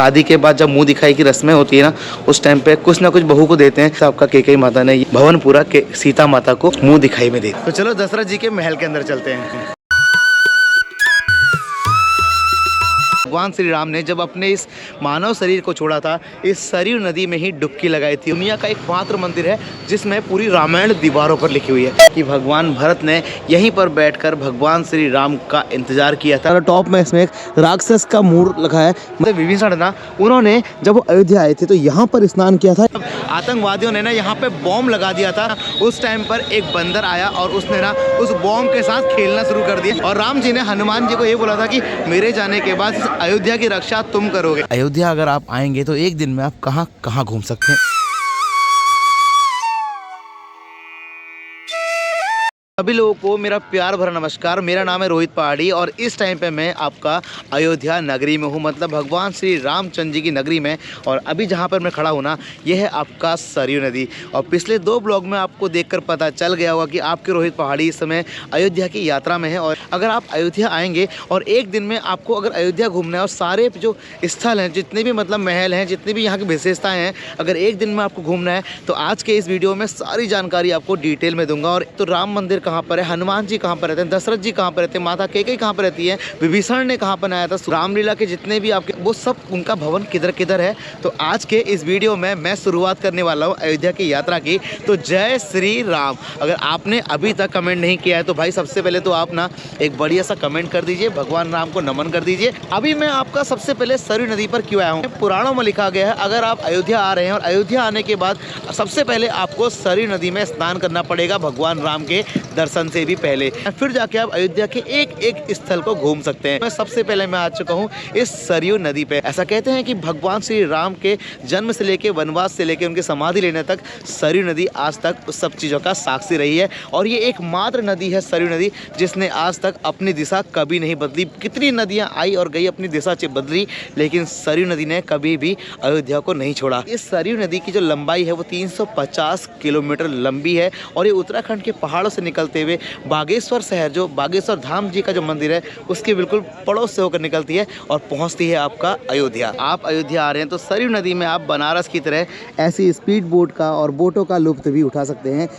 शादी के बाद जब मुंह दिखाई की रस्में होती है ना, उस टाइम पे कुछ ना कुछ बहू को देते हैं। आपका कैकेयी माता ने भवनपुरा के सीता माता को मुंह दिखाई में दी। तो चलो दशरथ जी के महल के अंदर चलते हैं। भगवान श्री राम ने जब अपने इस मानव शरीर को छोड़ा था, इस सरयू नदी में ही डुबकी लगाई थी। दुनिया का एकमात्र मंदिर है जिसमें पूरी रामायण दीवारों पर लिखी हुई है कि भगवान भरत ने यहीं पर बैठकर भगवान श्री राम का इंतजार किया था। टॉप में इसमें एक राक्षस का मूर्त लगा है। मतलब विभीषण ना, उन्होंने जब वो अयोध्या आए थे तो यहाँ पर स्नान किया था। आतंकवादियों ने ना यहाँ पे बॉम्ब लगा दिया था। उस टाइम पर एक बंदर आया और उसने ना उस बॉम्ब के साथ खेलना शुरू कर दिया। और राम जी ने हनुमान जी को ये बोला था कि मेरे जाने के बाद अयोध्या की रक्षा तुम करोगे। अयोध्या अगर आप आएंगे तो एक दिन में आप कहाँ कहाँ घूम सकते हैं। सभी लोगों को मेरा प्यार भरा नमस्कार। मेरा नाम है रोहित पहाड़ी और इस टाइम पे मैं आपका अयोध्या नगरी में हूँ, मतलब भगवान श्री रामचंद्र जी की नगरी में। और अभी जहाँ पर मैं खड़ा हूँ ना, यह है आपका सरयू नदी। और पिछले 2 ब्लॉग में आपको देखकर पता चल गया होगा कि आपके रोहित पहाड़ी इस समय अयोध्या की यात्रा में है। और अगर आप अयोध्या आएंगे और एक दिन में आपको अगर अयोध्या घूमना है और सारे जो स्थल हैं, जितने भी मतलब महल हैं, जितनी भी यहाँ की विशेषताएँ हैं, अगर एक दिन में आपको घूमना है तो आज के इस वीडियो में सारी जानकारी आपको डिटेल में दूंगा। और तो राम मंदिर कहाँ पर है, हनुमान जी कहाँ पर रहते हैं, दशरथ जी कहाँ पर रहते हैं, माता कैकेयी कहाँ पर रहती है, विभीषण ने कहाँ बनाया था, रामलीला के जितने भी आपके वो सब उनका भवन किधर किधर है। तो आज के इस वीडियो में मैं शुरुआत करने वाला हूँ अयोध्या की यात्रा की। तो जय श्री राम। अगर आपने अभी तक कमेंट नहीं किया है तो भाई सबसे पहले तो आप ना एक बढ़िया सा कमेंट कर दीजिए, भगवान राम को नमन कर दीजिए। अभी मैं आपका सबसे पहले सरयू नदी पर क्यों आया हूँ, पुराणों में लिखा गया है अगर आप अयोध्या आ रहे हैं और अयोध्या आने के बाद सबसे पहले आपको सरयू नदी में स्नान करना पड़ेगा भगवान राम के दर्शन से भी पहले, फिर जाके आप अयोध्या के एक एक स्थल को घूम सकते हैं। मैं सबसे पहले मैं आ चुका हूँ इस सरयू नदी पे। ऐसा कहते हैं कि भगवान श्री राम के जन्म से लेके वनवास से लेके उनकी समाधि लेने तक सरयू नदी आज तक उस सब चीज़ों का साक्षी रही है। और ये एकमात्र नदी है सरयू नदी जिसने आज तक अपनी दिशा कभी नहीं बदली। कितनी नदियाँ आई और गई, अपनी दिशा बदली, लेकिन सरयू नदी ने कभी भी अयोध्या को नहीं छोड़ा। इस सरयू नदी की जो लंबाई है वो 350 किलोमीटर लंबी है और ये उत्तराखंड के पहाड़ों से निकलते हुए बागेश्वर शहर, जो बागेश्वर धाम जी का जो मंदिर है, उसके बिल्कुल पड़ोस से होकर निकलती है और पहुंचती है आपका अयोध्या। आप अयोध्या आ रहे हैं तो सरयू नदी में आप बनारस की तरह ऐसी स्पीड बोट का और बोटों का लुत्फ भी उठा सकते हैं।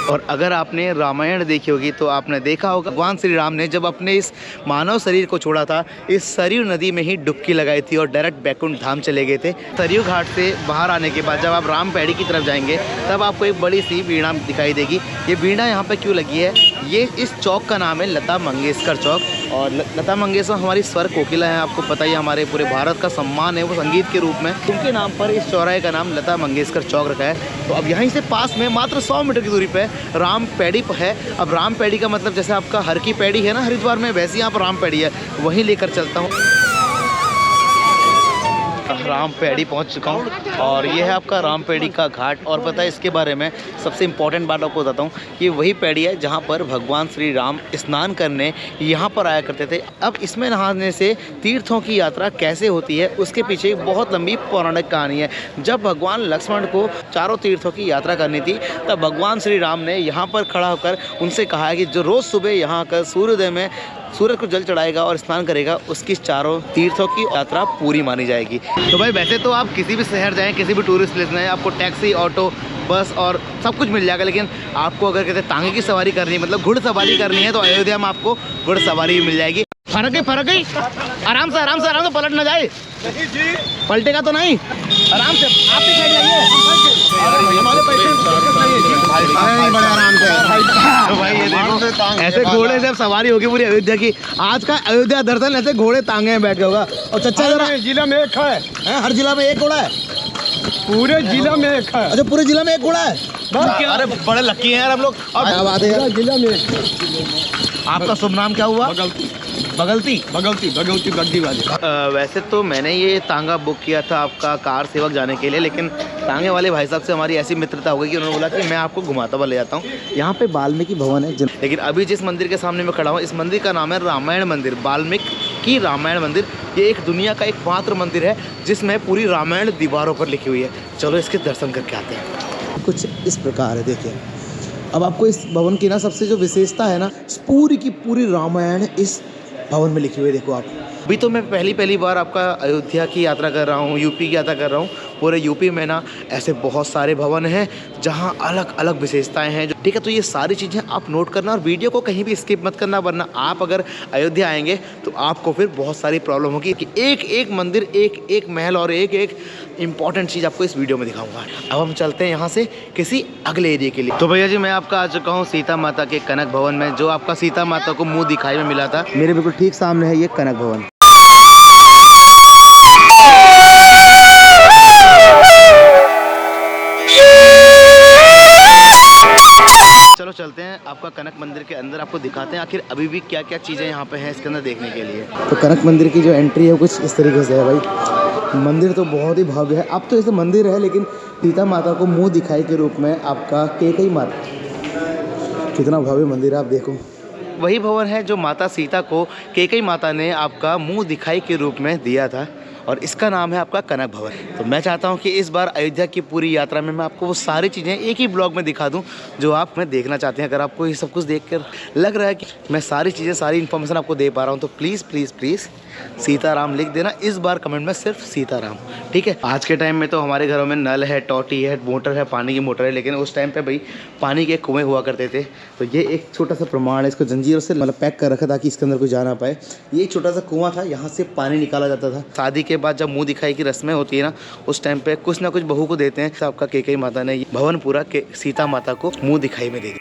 और अगर आपने रामायण देखी होगी तो आपने देखा होगा भगवान श्री राम ने जब अपने इस मानव शरीर को छोड़ा था, इस सरयू नदी में ही डुबकी लगाई थी और डायरेक्ट बैकुंठ धाम चले गए थे। सरयू घाट से बाहर आने के बाद जब आप रामपेड़ी की तरफ जाएंगे तब आपको एक बड़ी सी वीणा दिखाई देगी। ये वीणा यहाँ पे क्यों लगी है, ये इस चौक का नाम है लता मंगेशकर चौक। और लता मंगेशकर हमारी स्वर कोकिला है, आपको पता ही, हमारे पूरे भारत का सम्मान है वो संगीत के रूप में। उनके नाम पर इस चौराहे का नाम लता मंगेशकर चौक रखा है। तो अब यहीं से पास में मात्र 100 मीटर की दूरी पे रामपेड़ी है। अब रामपेड़ी का मतलब जैसे आपका हर की पैड़ी है ना हरिद्वार में, वैसे यहाँ पर रामपेड़ी है, वहीं लेकर चलता हूँ। रामपेड़ी पहुँच चुका हूँ और ये है आपका रामपेड़ी का घाट। और पता है इसके बारे में सबसे इम्पोर्टेंट बात आपको बताता हूँ कि वही पेड़ी है जहाँ पर भगवान श्री राम स्नान करने यहाँ पर आया करते थे। अब इसमें नहाने से तीर्थों की यात्रा कैसे होती है उसके पीछे एक बहुत लंबी पौराणिक कहानी है। जब भगवान लक्ष्मण को चारों तीर्थों की यात्रा करनी थी तब भगवान श्री राम ने यहाँ पर खड़ा होकर उनसे कहा है कि जो रोज़ सुबह यहाँ आकर सूर्योदय में सूरज को जल चढ़ाएगा और स्नान करेगा उसकी चारों तीर्थों की यात्रा पूरी मानी जाएगी। तो भाई वैसे तो आप किसी भी शहर जाएं, किसी भी टूरिस्ट प्लेस में, आपको टैक्सी, ऑटो, बस और सब कुछ मिल जाएगा। लेकिन आपको अगर कहते तांगे की सवारी करनी है, मतलब घुड़सवारी करनी है, तो अयोध्या में आपको घुड़सवारी भी मिल जाएगी। फर्क है आराम से पलट ना जाए, पलटेगा तो नहीं, आराम से आप भी बैठ जाइए। तो भाई ये देखो ऐसे घोड़े से सवारी होगी पूरी अयोध्या की। आज का अयोध्या दर्शन ऐसे घोड़े तांगे में बैठ के होगा। और चच्चा जरा जिला में एक है, हर जिला में एक घोड़ा है, पूरे जिला में एक है। अच्छा पूरे जिला में एक घोड़ा है, अरे बड़े लकी हैं यार हम लोग। और बात है जिला में आपका शुभ नाम क्या हुआ? बगलती गड्डी वाले। वैसे तो मैंने ये तांगा बुक किया था आपका कार सेवक जाने के लिए, लेकिन तांगे वाले भाई साहब से हमारी ऐसी मित्रता हो गई कि उन्होंने बोला कि मैं आपको घुमाता हुआ ले जाता हूँ। यहाँ पे वाल्मीकि भवन है, लेकिन अभी जिस मंदिर के सामने मैं खड़ा हूँ इस मंदिर का नाम है रामायण मंदिर, वाल्मीकि रामायण मंदिर। ये एक दुनिया का एकमात्र मंदिर है जिसमें पूरी रामायण दीवारों पर लिखी हुई है। चलो इसके दर्शन करके आते हैं। कुछ इस प्रकार है, देखिए। अब आपको इस भवन की ना सबसे जो विशेषता है ना, पूरी की पूरी रामायण इस भवन में लिखी हुई, देखो आप। अभी तो मैं पहली बार आपका अयोध्या की यात्रा कर रहा हूँ, यूपी की यात्रा कर रहा हूँ। पूरे यूपी में ना ऐसे बहुत सारे भवन हैं जहाँ अलग अलग विशेषताएं हैं, ठीक है। तो ये सारी चीज़ें आप नोट करना और वीडियो को कहीं भी स्किप मत करना, वरना आप अगर अयोध्या आएंगे तो आपको फिर बहुत सारी प्रॉब्लम होगी कि एक एक मंदिर, एक एक महल और एक एक इंपॉर्टेंट चीज़ आपको इस वीडियो में दिखाऊंगा। अब हम चलते हैं यहाँ से किसी अगले एरिया के लिए। तो भैया जी, मैं आपका आ चुका हूँ सीता माता के कनक भवन में, जो आपका सीता माता को मुँह दिखाई में मिला था। मेरे बिल्कुल ठीक सामने है ये कनक भवन। चलो चलते हैं आपका कनक मंदिर के अंदर, आपको दिखाते हैं आखिर अभी भी क्या क्या चीज़ें यहाँ पे हैं इसके अंदर देखने के लिए। तो कनक मंदिर की जो एंट्री है कुछ इस तरीके से है भाई। मंदिर तो बहुत ही भव्य है। अब तो ऐसे मंदिर है, लेकिन सीता माता को मुंह दिखाई के रूप में आपका कैकेयी माता, कितना भव्य मंदिर है आप देखो। वही भवन है जो माता सीता को कैकेयी माता ने आपका मुँह दिखाई के रूप में दिया था, और इसका नाम है आपका कनक भवन। तो मैं चाहता हूं कि इस बार अयोध्या की पूरी यात्रा में मैं आपको वो सारी चीज़ें एक ही ब्लॉग में दिखा दूं जो आप में देखना चाहते हैं। अगर आपको ये सब कुछ देखकर लग रहा है कि मैं सारी चीज़ें, सारी इन्फॉर्मेशन आपको दे पा रहा हूं, तो प्लीज़ प्लीज़ प्लीज़ सीताराम लिख देना इस बार कमेंट में, सिर्फ सीताराम, ठीक है। आज के टाइम में तो हमारे घरों में नल है, टोटी है, मोटर है, पानी की मोटर है, लेकिन उस टाइम पे भाई पानी के कुएं हुआ करते थे। तो ये एक छोटा सा प्रमाण है, इसको जंजीरों से मतलब पैक कर रखा ताकि इसके अंदर कोई जा ना पाए। ये एक छोटा सा कुआं था, यहाँ से पानी निकाला जाता था। शादी के बाद जब मुँह दिखाई की रस्में होती है ना, उस टाइम पे कुछ ना कुछ बहू को देते हैं। आपका कैकेयी माता ने भवन पूरा सीता माता को मुँह दिखाई में दे दिया।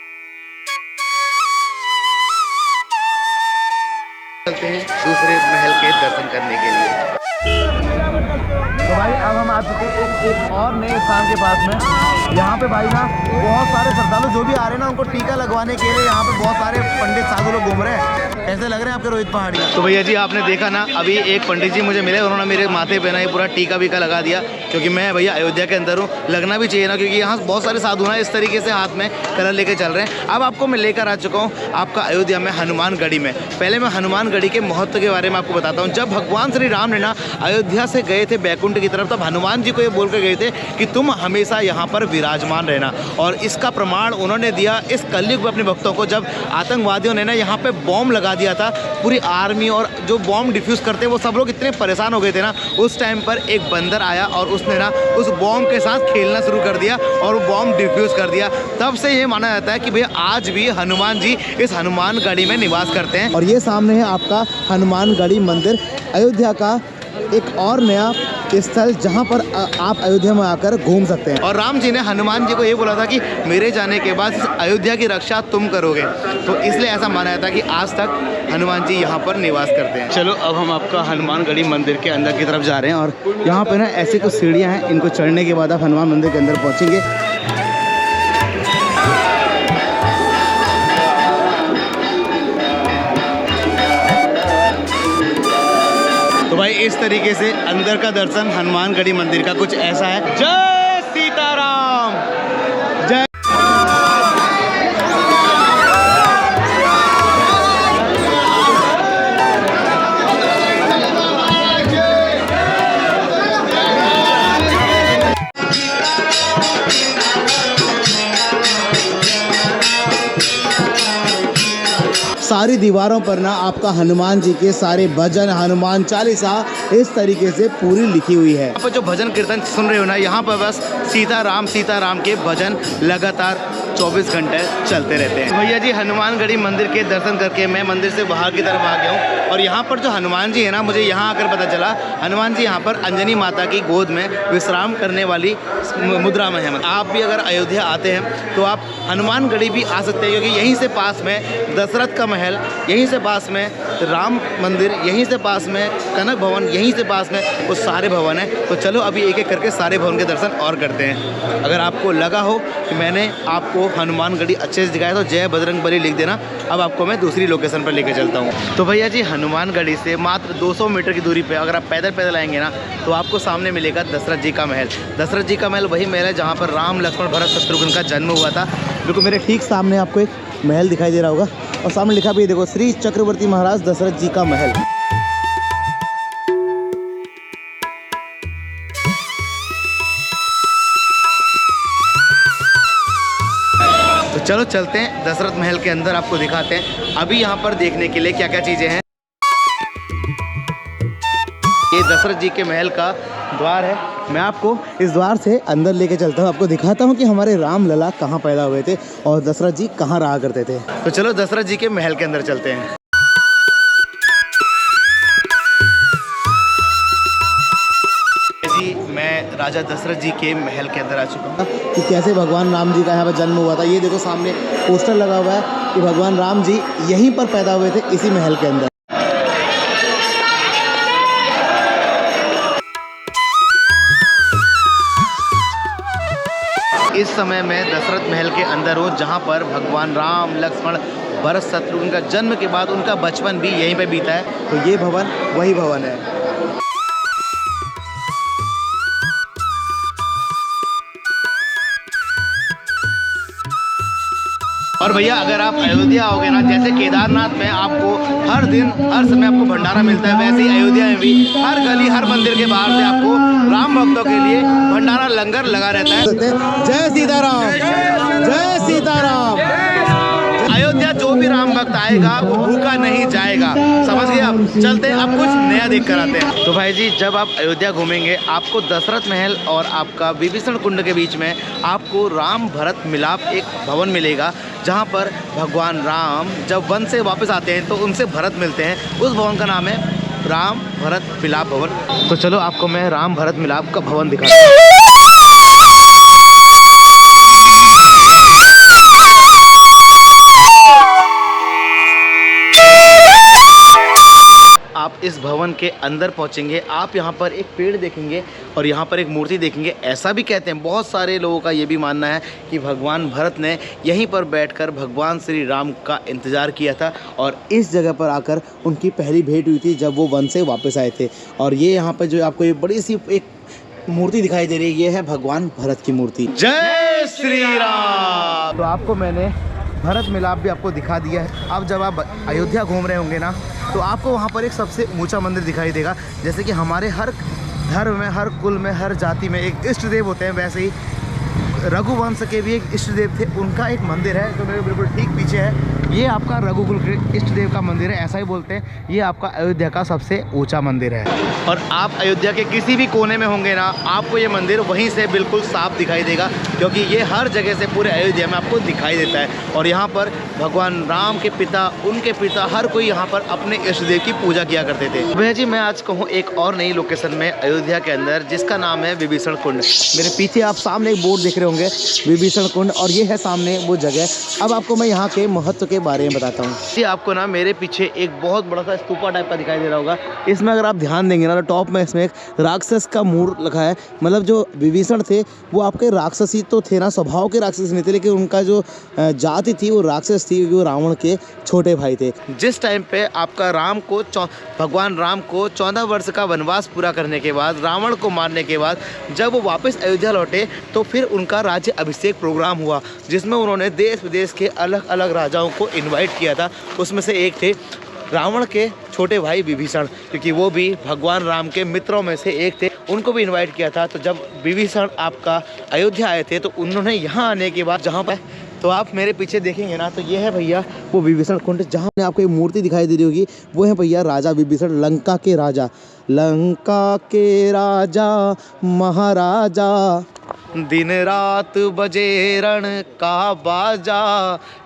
चलते हैं दूसरे महल के दर्शन करने के लिए। तो भाई अब हम आ चुके हैं एक और नए स्थान के पास में। यहाँ पे भाई ना बहुत सारे श्रद्धालु जो भी आ रहे हैं ना, उनको टीका लगवाने के लिए यहाँ पे बहुत सारे पंडित साधु लोग घूम रहे हैं। कैसे लग रहे हैं आपके रोहित पहाड़ी? तो भैया जी, आपने देखा ना, अभी एक पंडित जी मुझे मिले, उन्होंने मेरे माथे पे ना ये पूरा टीका वीका लगा दिया, क्योंकि मैं भैया अयोध्या के अंदर हूँ, लगना भी चाहिए ना, क्योंकि यहाँ बहुत सारे साधु ना इस तरीके से हाथ में कलर लेके चल रहे हैं। अब आपको मैं लेकर आ चुका हूँ आपका अयोध्या में हनुमानगढ़ी में। पहले मैं हनुमानगढ़ी के महत्व के बारे में आपको बताता हूँ। जब भगवान श्री राम ने ना अयोध्या से गए थे बैकुंठ की तरफ, तब हनुमान जी को ये बोल कर गए थे कि तुम हमेशा यहाँ पर विराजमान रहना, और इसका प्रमाण उन्होंने दिया इस कलयुग में अपने भक्तों को। जब आतंकवादियों ने ना यहाँ पे बॉम्ब लगा दिया था, पूरी आर्मी और जो बॉम्ब डिफ्यूज़ करते हैं वो सब लोग इतने परेशान हो गए थे ना, उस टाइम पर एक बंदर आया और उसने ना उस बॉम्ब के साथ खेलना शुरू कर दिया और वो बॉम्ब डिफ्यूज़ कर दिया। तब से ये माना जाता है कि भैया आज भी हनुमान जी इस हनुमानगढ़ी में निवास करते हैं। और ये सामने है आपका हनुमानगढ़ी मंदिर, अयोध्या का एक और नया स्थल जहां पर आप अयोध्या में आकर घूम सकते हैं। और राम जी ने हनुमान जी को ये बोला था कि मेरे जाने के बाद इस अयोध्या की रक्षा तुम करोगे, तो इसलिए ऐसा माना जाता है कि आज तक हनुमान जी यहाँ पर निवास करते हैं। चलो अब हम आपका हनुमानगढ़ी मंदिर के अंदर की तरफ जा रहे हैं, और यहाँ पे ना ऐसी कुछ सीढ़ियाँ हैं, इनको चढ़ने के बाद आप हनुमान मंदिर के अंदर पहुँचेंगे। तो भाई इस तरीके से अंदर का दर्शन हनुमानगढ़ी मंदिर का कुछ ऐसा है। जय सीताराम, जय। सारी दीवारों पर ना आपका हनुमान जी के सारे भजन, हनुमान चालीसा इस तरीके से पूरी लिखी हुई है। यहाँ पर जो भजन कीर्तन सुन रहे हो ना, यहाँ पर बस सीताराम के भजन लगातार 24 घंटे चलते रहते हैं। भैया जी, हनुमानगढ़ी मंदिर के दर्शन करके मैं मंदिर से बाहर की तरफ आ गया हूँ, और यहाँ पर जो हनुमान जी है ना, मुझे यहाँ आकर पता चला हनुमान जी यहाँ पर अंजनी माता की गोद में विश्राम करने वाली मुद्रा में है। आप भी अगर अयोध्या आते हैं तो आप हनुमानगढ़ी भी आ सकते हैं, क्योंकि यहीं से पास में दशरथ का महल, यहीं से पास में राम मंदिर, यहीं से पास में कनक भवन, यहीं से पास में वो सारे भवन हैं। तो चलो अभी एक एक करके सारे भवन के दर्शन और करते हैं। अगर आपको लगा हो कि मैंने आपको हनुमानगढ़ी अच्छे से दिखाया तो जय बजरंगबली लिख देना। अब आपको मैं दूसरी लोकेशन पर लेकर चलता हूँ। तो भैया जी, हनुमानगढ़ी से मात्र 200 मीटर की दूरी पे अगर आप पैदल पैदल आएंगे ना, तो आपको सामने मिलेगा दशरथ जी का महल। दशरथ जी का महल वही महल है जहाँ पर राम, लक्ष्मण, भरत, शत्रुघ्न का जन्म हुआ था। बिल्कुल मेरे ठीक सामने आपको एक महल दिखाई दे रहा होगा, और सामने लिखा भी देखो, श्री चक्रवर्ती महाराज दशरथ जी का महल। तो चलो चलते हैं दशरथ महल के अंदर, आपको दिखाते हैं अभी यहाँ पर देखने के लिए क्या क्या चीज़ें हैं। ये दशरथ जी के महल का द्वार है। मैं आपको इस द्वार से अंदर लेके चलता हूँ, आपको दिखाता हूँ कि हमारे राम लला कहाँ पैदा हुए थे और दशरथ जी कहाँ रहा करते थे। तो चलो दशरथ जी के महल के अंदर चलते हैं। जी मैं राजा दशरथ जी के महल के अंदर आ चुका हूँ कि कैसे भगवान राम जी का यहाँ पर जन्म हुआ था। ये देखो सामने पोस्टर लगा हुआ है कि भगवान राम जी यहीं पर पैदा हुए थे, इसी महल के अंदर। इस समय मैं दशरथ महल के अंदर हूँ, जहाँ पर भगवान राम, लक्ष्मण, भरत, शत्रुघ्न का जन्म के बाद उनका बचपन भी यहीं पे बीता है। तो ये भवन वही भवन है। और भैया अगर आप अयोध्या आओगे ना, जैसे केदारनाथ में आपको हर दिन हर समय आपको भंडारा मिलता है, वैसे ही अयोध्या में भी हर गली हर मंदिर के बाहर से आपको राम भक्तों के लिए भंडारा लंगर लगा रहता है। जय सीताराम, जय सीताराम। अयोध्या जो भी राम भक्त आएगा वो भूखा नहीं जाएगा, समझ गए आप। चलते हैं, अब कुछ नया देख कर आते हैं। तो भाई जी जब आप अयोध्या घूमेंगे आपको दशरथ महल और आपका विभीषण कुंड के बीच में आपको राम भरत मिलाप एक भवन मिलेगा, जहाँ पर भगवान राम जब वन से वापस आते हैं तो उनसे भरत मिलते हैं। उस भवन का नाम है राम भरत मिलाप भवन। तो चलो आपको मैं राम भरत मिलाप का भवन दिखाता हूँ। आप इस भवन के अंदर पहुंचेंगे, आप यहाँ पर एक पेड़ देखेंगे और यहाँ पर एक मूर्ति देखेंगे। ऐसा भी कहते हैं, बहुत सारे लोगों का ये भी मानना है कि भगवान भरत ने यहीं पर बैठकर भगवान श्री राम का इंतज़ार किया था और इस जगह पर आकर उनकी पहली भेंट हुई थी जब वो वन से वापस आए थे। और ये यहाँ पर जो आपको ये बड़ी सी एक मूर्ति दिखाई दे रही है, ये है भगवान भरत की मूर्ति। जय श्री राम। तो आपको मैंने भरत मिलाप भी आपको दिखा दिया है। अब जब आप अयोध्या घूम रहे होंगे ना, तो आपको वहाँ पर एक सबसे ऊंचा मंदिर दिखाई देगा। जैसे कि हमारे हर धर्म में, हर कुल में, हर जाति में एक इष्ट देव होते हैं, वैसे ही रघुवंश के भी एक इष्ट देव थे, उनका एक मंदिर है जो मेरे बिल्कुल ठीक पीछे है। ये आपका रघुकुल के इष्ट देव का मंदिर है, ऐसा ही बोलते हैं। ये आपका अयोध्या का सबसे ऊंचा मंदिर है। और आप अयोध्या के किसी भी कोने में होंगे ना, आपको ये मंदिर वहीं से बिल्कुल साफ दिखाई देगा, क्योंकि ये हर जगह से पूरे अयोध्या में आपको दिखाई देता है। और यहाँ पर भगवान राम के पिता, उनके पिता, हर कोई यहाँ पर अपने इष्ट देव की पूजा किया करते थे। भैया जी मैं आज कहूँ एक और नई लोकेशन में अयोध्या के अंदर, जिसका नाम है विभीषण कुंड। मेरे पीछे आप सामने एक बोर्ड दिख रहे होंगे विभीषण कुंड, और ये है सामने वो जगह। अब आपको मैं यहाँ के महत्व के बारे में बताता हूँ। जी आपको ना मेरे पीछे एक बहुत बड़ा सा स्तूपा टाइप का दिखाई दे रहा होगा। इसमें अगर आप ध्यान देंगे ना, तो टॉप में इसमें एक राक्षस का मूर्त लगा है। मतलब जो विभीषण थे वो आपके राक्षसी तो थे ना, स्वभाव के राक्षस नहीं थे, लेकिन उनका जो जाति थी वो राक्षस थी, वो रावण के छोटे भाई थे। जिस टाइम पे आपका भगवान राम को 14 वर्ष का वनवास पूरा करने के बाद, रावण को मारने के बाद जब वो वापस अयोध्या लौटे, तो फिर उनका राज्य अभिषेक प्रोग्राम हुआ, जिसमें उन्होंने देश विदेश के अलग अलग राजाओं को इनवाइट किया था। उसमें से एक थे रावण के छोटे भाई विभीषण, क्योंकि वो भी भगवान राम के मित्रों में से एक थे, उनको भी इनवाइट किया था। तो जब विभीषण आपका अयोध्या आए थे, तो उन्होंने यहाँ आने के बाद, जहाँ पर तो आप मेरे पीछे देखेंगे ना, तो ये है भैया वो विभीषण कुंड, जहाँ आपको एक मूर्ति दिखाई दे रही होगी, वो है भैया राजा विभीषण, लंका के राजा, लंका के राजा महाराजा, दिन रात बजे रण का बाजा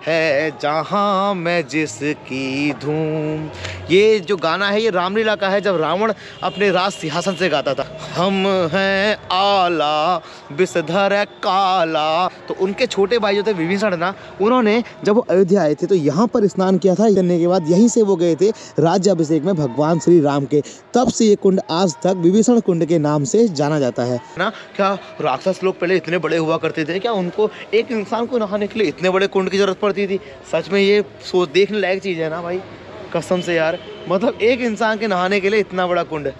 है, जहाँ मैं जिसकी धूम। ये जो गाना है ये रामलीला का है, जब रावण अपने राज सिंहासन से गाता था, हम हैं आला विषधर काला। तो उनके छोटे भाई जो थे विभीषण ना, उन्होंने जब वो अयोध्या आए थे तो यहाँ पर स्नान किया था। करने के बाद यहीं से वो गए थे राज्याभिषेक में भगवान श्री राम के। तब से ये कुंड आज तक विभीषण कुंड के नाम से जाना जाता है ना। क्या राक्षस लोग पहले इतने बड़े हुआ करते थे क्या? उनको एक इंसान को नहाने के लिए इतने बड़े कुंड की जरूरत पड़ती थी? सच में ये सोच देखने लायक चीज़ है ना भाई, कसम से यार। मतलब एक इंसान के नहाने के लिए इतना बड़ा कुंड,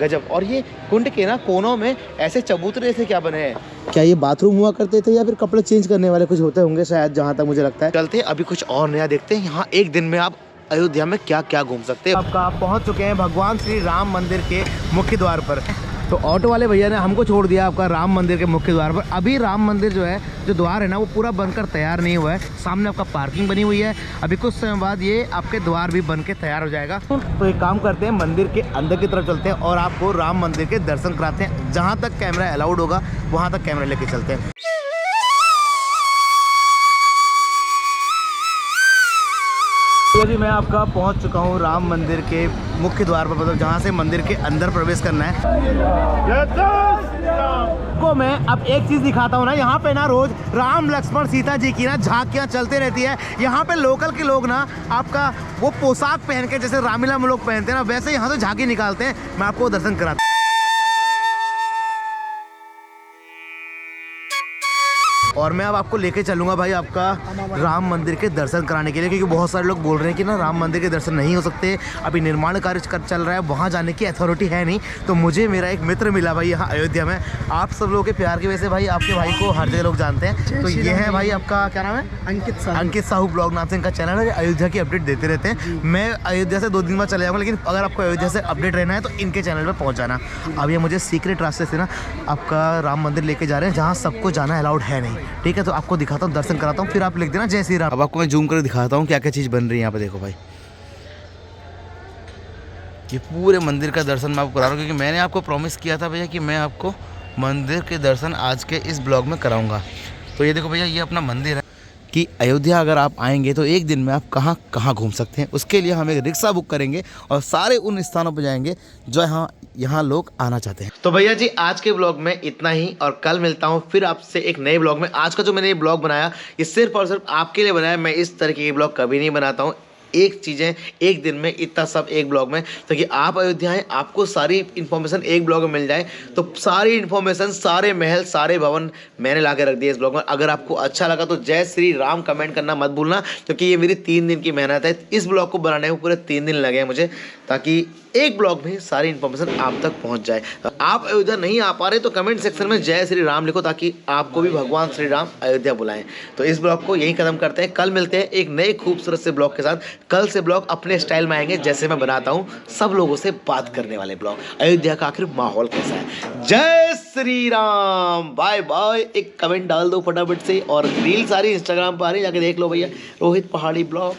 गजब। और ये कुंड के ना कोनों में ऐसे चबूतरे से क्या बने हैं? क्या ये बाथरूम हुआ करते थे या फिर कपड़े चेंज करने वाले कुछ होते होंगे शायद, जहाँ तक मुझे लगता है। चलते अभी कुछ और नया देखते हैं। यहाँ एक दिन में आप अयोध्या में क्या क्या घूम सकते हैं। आप पहुँच चुके हैं भगवान श्री राम मंदिर के मुख्य द्वार पर। तो ऑटो वाले भैया ने हमको छोड़ दिया आपका राम मंदिर के मुख्य द्वार पर। अभी राम मंदिर जो है, जो द्वार है ना, वो पूरा बनकर तैयार नहीं हुआ है। सामने आपका पार्किंग बनी हुई है, अभी कुछ समय बाद ये आपके द्वार भी बन के तैयार हो जाएगा। तो एक काम करते हैं, मंदिर के अंदर की तरफ चलते हैं और आपको राम मंदिर के दर्शन कराते हैं। जहाँ तक कैमरा अलाउड होगा वहाँ तक कैमरा लेके चलते हैं। तो जी मैं आपका पहुंच चुका हूं राम मंदिर के मुख्य द्वार पर, मतलब जहां से मंदिर के अंदर प्रवेश करना है। को मैं अब एक चीज़ दिखाता हूं ना, यहाँ पे ना रोज राम लक्ष्मण सीता जी की ना झांकियाँ चलते रहती है। यहाँ पे लोकल के लोग ना आपका वो पोशाक पहन के, जैसे रामलीला में लोग पहनते हैं ना, वैसे यहाँ तो झांकी निकालते हैं। मैं आपको दर्शन कराता हूँ। और मैं अब आपको लेके चलूंगा भाई आपका राम मंदिर के दर्शन कराने के लिए, क्योंकि बहुत सारे लोग बोल रहे हैं कि ना राम मंदिर के दर्शन नहीं हो सकते, अभी निर्माण कार्य चल रहा है, वहाँ जाने की अथॉरिटी है नहीं। तो मुझे मेरा एक मित्र मिला भाई यहाँ अयोध्या में। आप सब लोगों के प्यार की वजह से भाई आपके भाई को हर जगह लोग जानते हैं। तो ये है भाई आपका क्या नाम है? अंकित साहू ब्लॉग नाम से इनका चैनल है, अयोध्या की अपडेट देते रहते हैं। मैं अयोध्या से 2 दिन बाद चले जाऊँगा, लेकिन अगर आपको अयोध्या से अपडेट रहना है तो इनके चैनल पर पहुँच जाना। अब ये मुझे सीक्रेट रास्ते से ना आपका राम मंदिर लेके जा रहे हैं, जहाँ सबको जाना अलाउड है नहीं। ठीक है, तो आपको दिखाता हूँ, दर्शन कराता हूँ, फिर आप लिख देना जय श्री राम। अब आपको मैं जूम कर दिखाता हूँ क्या क्या चीज़ बन रही है यहाँ पे। देखो भाई, ये पूरे मंदिर का दर्शन मैं आपको करा रहा हूँ, क्योंकि मैंने आपको प्रॉमिस किया था भैया कि मैं आपको मंदिर के दर्शन आज के इस ब्लॉग में कराऊंगा। तो ये देखो भैया, ये अपना मंदिर है कि अयोध्या अगर आप आएंगे तो एक दिन में आप कहाँ कहाँ घूम सकते हैं। उसके लिए हम एक रिक्शा बुक करेंगे और सारे उन स्थानों पर जाएंगे जो यहाँ लोग आना चाहते हैं। तो भैया जी आज के ब्लॉग में इतना ही, और कल मिलता हूँ फिर आपसे एक नए ब्लॉग में। आज का जो मैंने ये ब्लॉग बनाया, ये सिर्फ और सिर्फ आपके लिए बनाया। मैं इस तरह के ब्लॉग कभी नहीं बनाता हूँ, एक चीज़ें एक दिन में, इतना सब एक ब्लॉग में, ताकि आप अयोध्या आएँ, आपको सारी इन्फॉर्मेशन एक ब्लॉग में मिल जाए। तो सारी इन्फॉर्मेशन, सारे महल, सारे भवन मैंने ला के रख दिए इस ब्लॉग में। अगर आपको अच्छा लगा तो जय श्री राम कमेंट करना मत भूलना, क्योंकि ये मेरी 3 दिन की मेहनत है। इस ब्लॉग को बनाने में पूरे 3 दिन लगे हैं मुझे, ताकि एक ब्लॉग में सारी इन्फॉर्मेशन आप तक पहुंच जाए। आप अयोध्या नहीं आ पा रहे तो कमेंट सेक्शन में जय श्री राम लिखो, ताकि आपको भी भगवान श्री राम अयोध्या बुलाएं। तो इस ब्लॉग को यहीं खत्म करते हैं, कल मिलते हैं एक नए खूबसूरत से ब्लॉग के साथ। कल से ब्लॉग अपने स्टाइल में आएंगे, जैसे मैं बनाता हूँ, सब लोगों से बात करने वाले ब्लॉग। अयोध्या का आखिर माहौल कैसा है। जय श्री राम, बाय बाय। एक कमेंट डाल दो फटाफट से, और रील सारी इंस्टाग्राम पर आ रही, जाके देख लो भैया, रोहित पहाड़ी ब्लॉग।